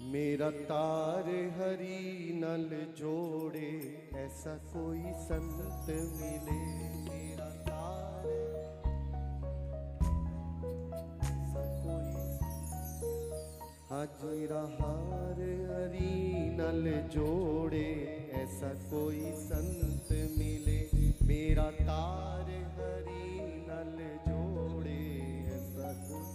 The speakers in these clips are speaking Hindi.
मेरा तार हरी नल जोड़े, ऐसा कोई संत मिले। मेरा तार ऐसा कोई, आज मेरा हार हरी नल जोड़े, ऐसा कोई संत मिले। मेरा तार हरी नल जोड़े, ऐसा कोई,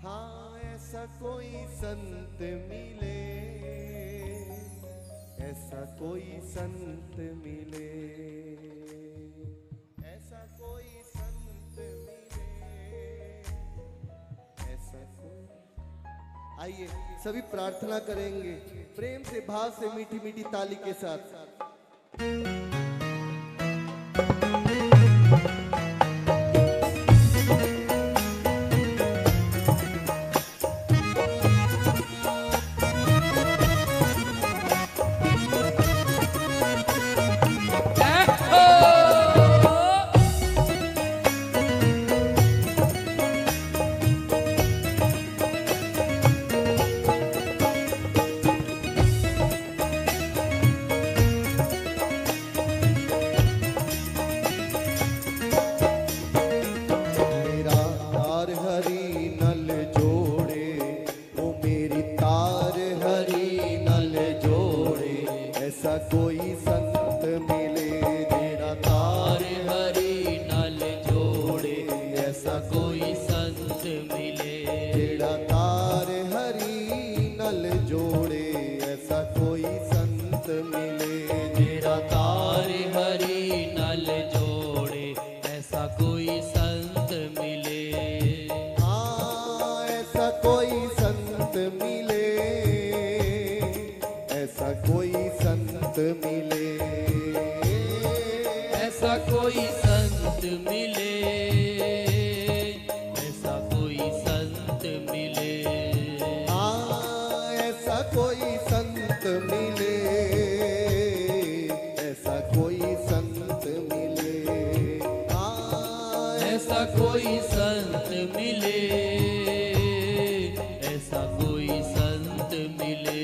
हाँ ऐसा कोई संत मिले, ऐसा कोई संत मिले, ऐसा कोई संत मिले, ऐसा कोई। आइए सभी प्रार्थना करेंगे प्रेम से, भाव से, मीठी मीठी ताली के साथ। ऐसा कोई संत मिले, मेरा तार हरी नल जोड़े, ऐसा कोई संत मिले। मेरा तार हरी नल जोड़े, ऐसा कोई संत मिले। मेरा तार हरी नल जोड़े, ऐसा कोई संत मिले। हाँ ऐसा कोई संत मिले, ऐसा कोई संत मिले, ऐसा कोई संत मिले, ऐसा कोई संत मिले। हाँ ऐसा कोई संत मिले, ऐसा कोई संत मिले। हाँ ऐसा कोई संत मिले, ऐसा कोई संत मिले।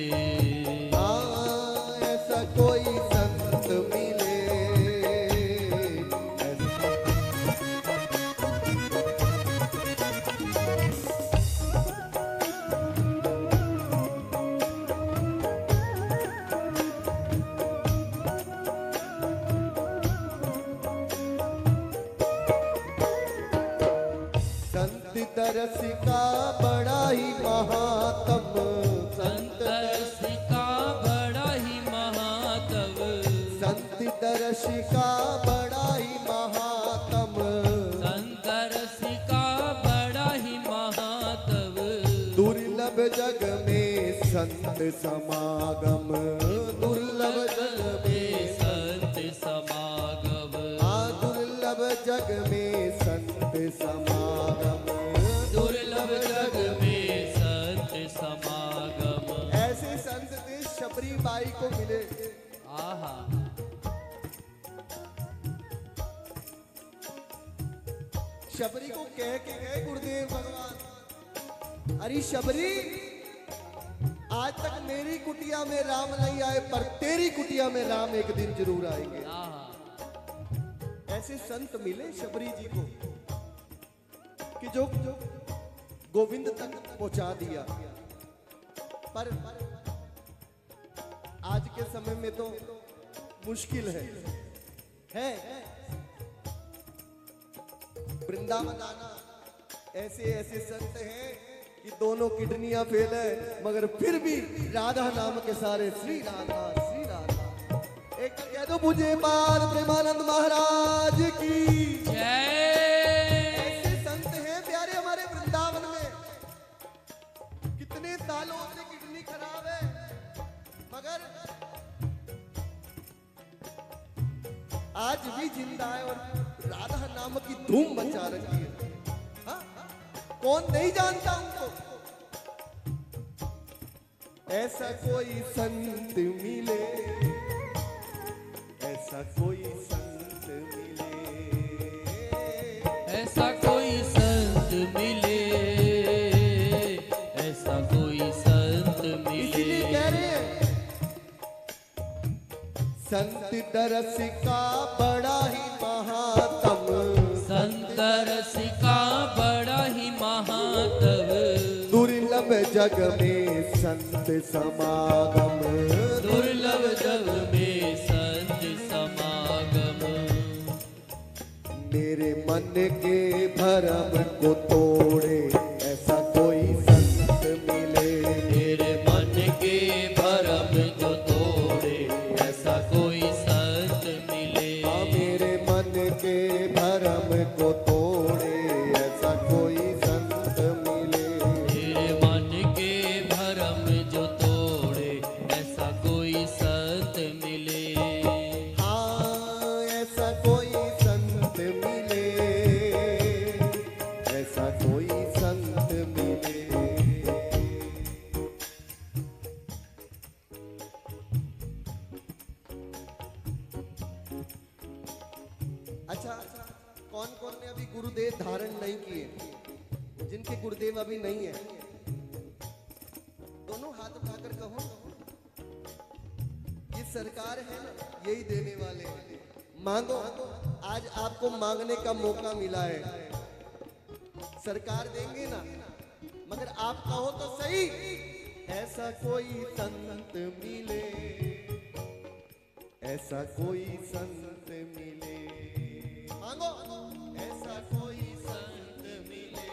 कोई संत मिले, संत दरस का बड़ा ही महात्म, संत दरस का बड़ा ही महात्म, संत दरस का बड़ा ही महात्म, संत दरस का बड़ा ही महात्म। दुर्लभ जग में संत समागम, दुर्लभ जग में संत समागम, हाँ दुर्लभ जग में संत समागम, दुर्लभ जग में संत समागम। ऐसे संत थे शबरी बाई को मिले। आहा शबरी को कह के गए गुरुदेव भगवान, अरे शबरी आज तक मेरी कुटिया में राम नहीं आए, पर तेरी कुटिया में राम एक दिन जरूर आएंगे। ऐसे संत मिले शबरी जी को कि जो गोविंद तक पहुंचा दिया। पर आज के समय में तो मुश्किल है वृंदावन आना। ऐसे ऐसे संत हैं कि दोनों किडनियां फेल है, मगर फिर भी राधा नाम के सारे श्री राधा श्री राधा। एक कह दो मुझे पार प्रेमानंद महाराज की जय। ऐसे संत हैं प्यारे हमारे वृंदावन में। कितने सालों से किडनी खराब है, मगर आज भी जिंदा है और राधा नाम की धूम मचा रखी है। हाँ? कौन नहीं जानता उनको। ऐसा कोई संत मिले, ऐसा कोई संत मिले, ऐसा कोई संत मिले, ऐसा कोई संत दरस का बड़ा ही महात्म, संत रस का बड़ा ही महात्म, दुर्लभ जग में संत समागम, दुर्लभ जग में संत समागम। मेरे मन के भरम को तोड़े ऐसा कोई संत मिले, मेरे मन के भरम जो तोड़े ऐसा कोई संत मिले। मेरे मन के भरम को तोड़े ऐसा कोई संत मिले, मेरे मन के भरम जो तोड़े ऐसा कोई संत मिले। हाँ ऐसा कोई संत मिले, ऐसा कोई संत मिले। अच्छा कौन कौन ने अभी गुरुदेव धारण नहीं किए, जिनके गुरुदेव अभी नहीं है, दोनों हाथ उठाकर कहो। ये सरकार है ना, यही देने वाले हैं। मांगो, आज आपको मांगने का मौका मिला है। सरकार देंगे ना, मगर आप कहो तो सही, ऐसा कोई संत मिले, ऐसा कोई संत मिले। मांगो, ऐसा कोई संत मिले,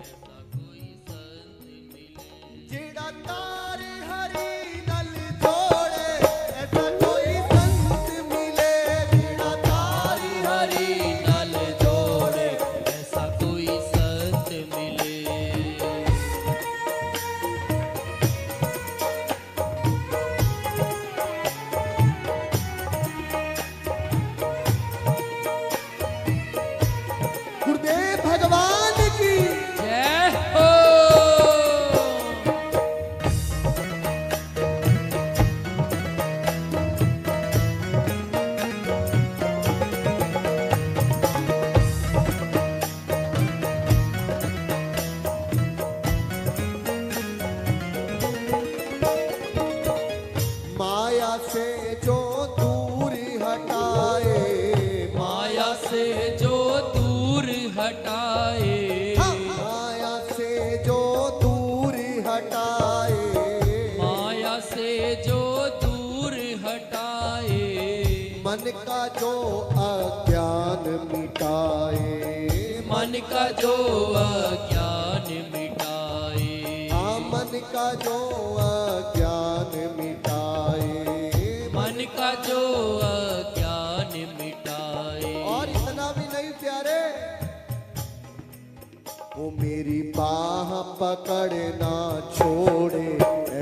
ऐसा कोई संत मिले। जेड़ा तार हरी नल जोड़े, ऐसा कोई संत मिले, जेड़ा तार हरि नल जोड़े ऐसा कोई संत मिले। गुरुदेव भगवान की जय हो। माया से जो दूर हटाए, माया से जो दूर हटाए, माया से जो दूर हटाए, माया से जो दूर हटाए, मन का जो अज्ञान मिटाए, मन का जो अज्ञान मिटाए, मन का जो अज्ञान मिटाए, मन का जो अज्ञान मिटाए। और इतना भी नहीं प्यारे, वो मेरी बाह पकड़ना छोड़े,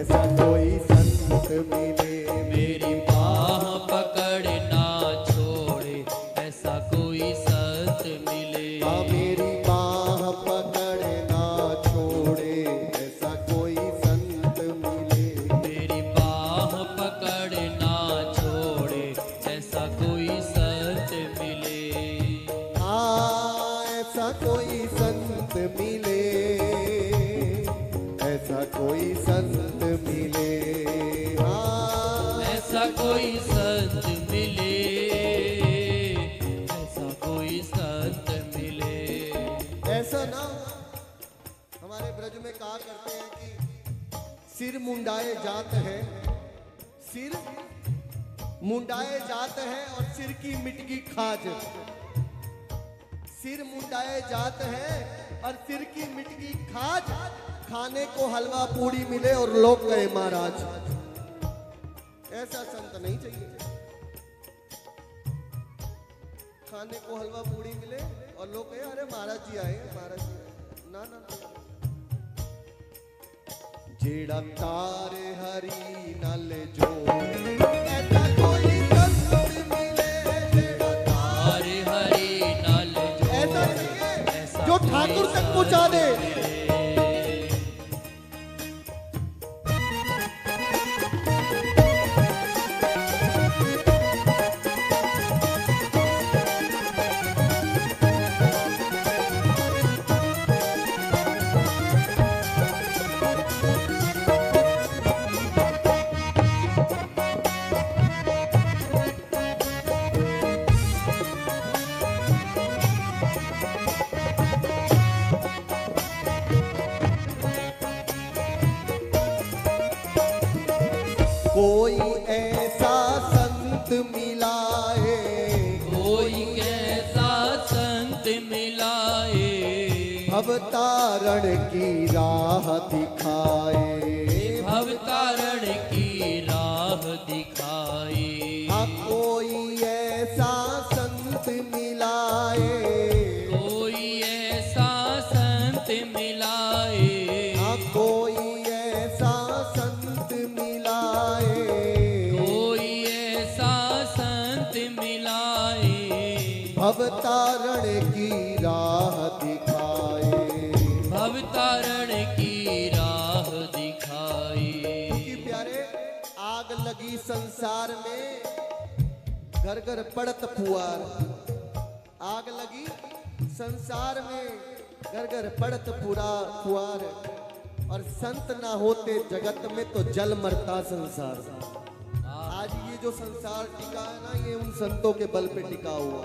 ऐसा कोई संत मिले, मेरी बाह पकड़ना छोड़े ऐसा कोई संत मिले। मेरी बाह पकड़ना छोड़े, ऐसा कोई संत मिले, मेरी बाह पकड़ना छोड़े ऐसा कोई संत मिले। ऐसा कोई संत मिले, ऐसा कोई संत मिले। ऐसा कोई संत मिले, ऐसा कोई संत मिले। ऐसा ना हमारे ब्रज में कहा करते हैं कि सिर मुंडाए जात है, सिर मुंडाए जात है और सिर की मिटगी खाज। सिर मुंडाए जात है और सिर की मिटगी खाज, खाने को हलवा पूड़ी मिले और लोग कहे महाराज। ऐसा संत नहीं चाहिए, खाने को हलवा पूड़ी मिले और लोग कहे अरे महाराज जी आए हैं, महाराज जी आए। ना ना ना, जेड़ा तारे हरी नल जोड़े, ऐसा कोई संत मिले, जेड़ा हरि हरि नल ऐसा जोड़े चाहिए जो ठाकुर तक पहुंचा दे। कोई ऐसा संत मिला है, कोई कैसा संत मिलाए, भवतारण की राह दिखाए, भवतारण की राह दिखाए। हाँ कोई ऐसा संत मिलाए, कोई ऐसा संत मिलाए, हाँ कोई ऐसा संत मिलाए, कोई ऐसा संत मिलाए, भवतारण की राह दिखाए। भवतारण की राह दिखाए। क्योंकि प्यारे आग लगी संसार में, घर घर पड़त फुआर। आग लगी संसार में, घर घर पड़त फुआर। और संत ना होते जगत में तो जल मरता संसार। आज ये जो संसार टिका है ना, ये उन संतों के बल पे टिका हुआ।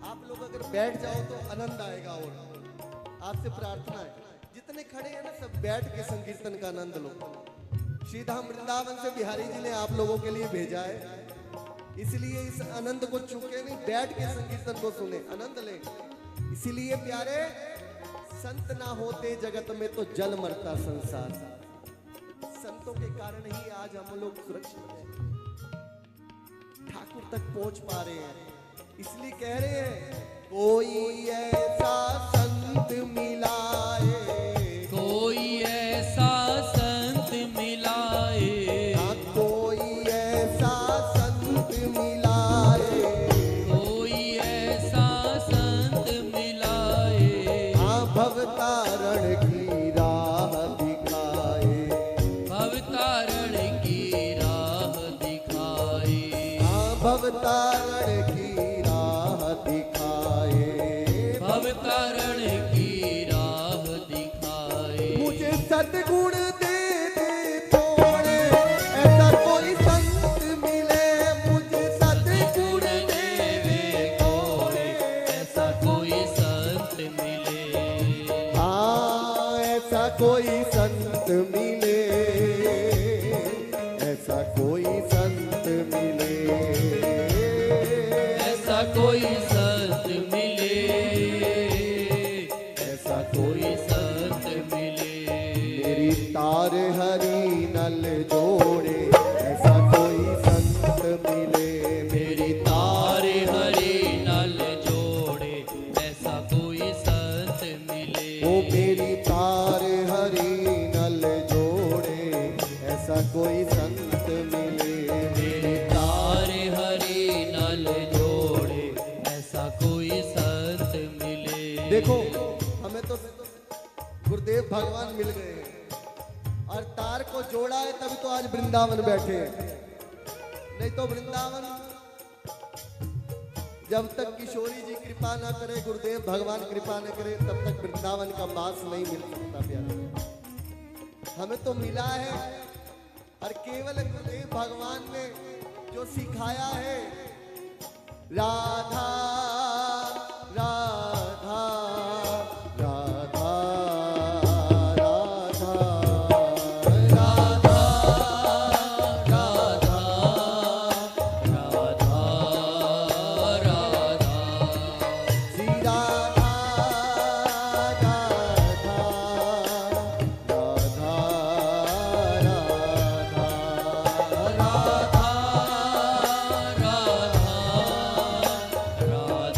आप लोग अगर बैठ जाओ तो आनंद आएगा। और आपसे प्रार्थना है, जितने खड़े हैं ना सब बैठ के संकीर्तन का आनंद लो। सीधा वृंदावन से बिहारी जी ने आप लोगों के लिए भेजा है, इसलिए इस आनंद को चूके नहीं, बैठ के संकीर्तन को सुने, आनंद ले। इसीलिए प्यारे संत ना होते जगत में तो जल मरता संसार। संतों के कारण ही आज हम लोग सुरक्षित हैं, ठाकुर तक पहुंच पा रहे हैं। इसलिए कह रहे हैं कोई ऐसा संत मिला है, कोई ऐसा संत मिलाए, हाँ कोई ऐसा संत मिला है, कोई ऐसा संत मिलाए, हाँ भवतारण की राह दिखाए, भवतारण की राह दिखाए, हाँ भवतारण की राह दिखाए, भवतारण की राह दिखाए। मुझे सद्गुण दे दे थोड़े, ऐसा कोई संत मिले, मुझे सद्गुण दे दे थोड़े, ऐसा कोई संत मिले, हाँ ऐसा कोई संत मिले, ऐसा कोई संत मिले, ऐसा कोई संत मिले, ऐसा कोई संत मिले। मेरी तार हरी नल जोड़े, ऐसा कोई संत मिले, मेरी तार तारे हरि नल जोड़े, ऐसा कोई संत मिले। ओ मेरी तार हरी नल जोड़े, ऐसा कोई संत मिले, मेरी तारे हरि नल जोड़े, ऐसा कोई संत मिले। देखो हमें तो गुरुदेव भगवान मिल गए हैं, और तार को जोड़ा है तभी तो आज वृंदावन बैठे हैं। नहीं तो वृंदावन जब तक किशोरी जी कृपा ना करे, गुरुदेव भगवान कृपा न करे, तब तक वृंदावन का वास नहीं मिल सकता प्यारे। हमें तो मिला है, और केवल गुरुदेव भगवान ने जो सिखाया है, राधा राधा राधा राधा राधा राधा राधा राधा श्री राधा राधा राधा राधा राधा राधा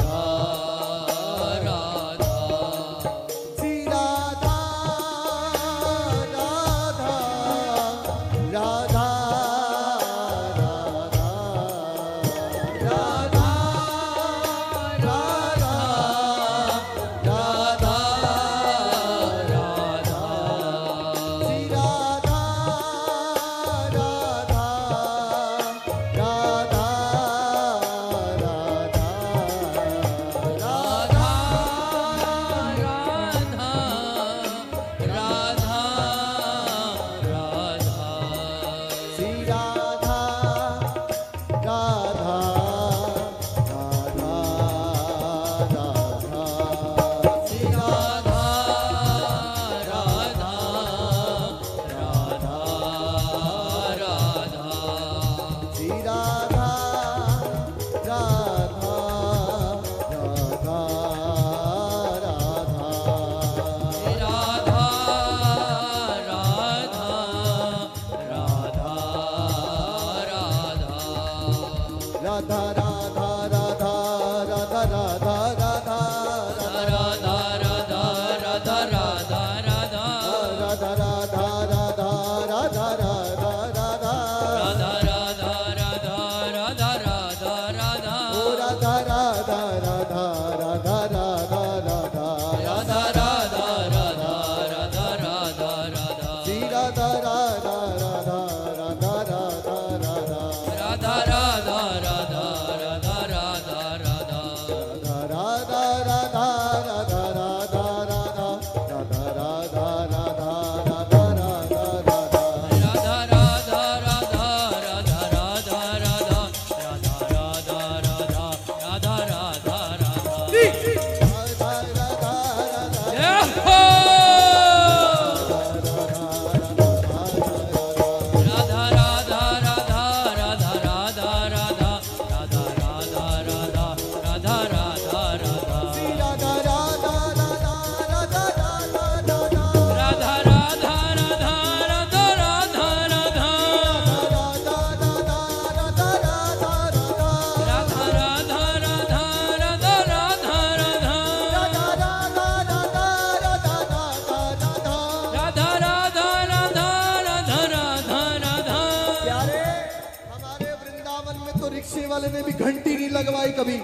बक्से वाले ने भी घंटी नहीं लगवाई कभी,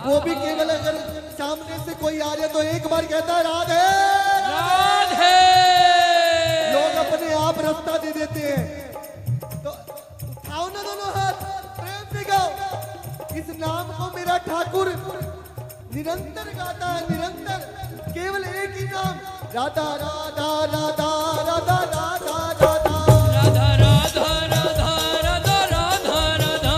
वो भी केवल अगर सामने से कोई आ जाए तो एक बार कहता है राधे राधे। लोग अपने आप रास्ता दे देते हैं। तो उठाओ ना दोनों हाथ, प्रेम से गाओ इस नाम को। मेरा ठाकुर निरंतर गाता है, निरंतर, केवल एक ही नाम, राधा राधा राधा राधा राधा राधा राधा राधा राधा राधा राधा राधा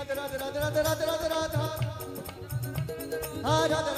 राधा राधा राधा राधा राधा राधा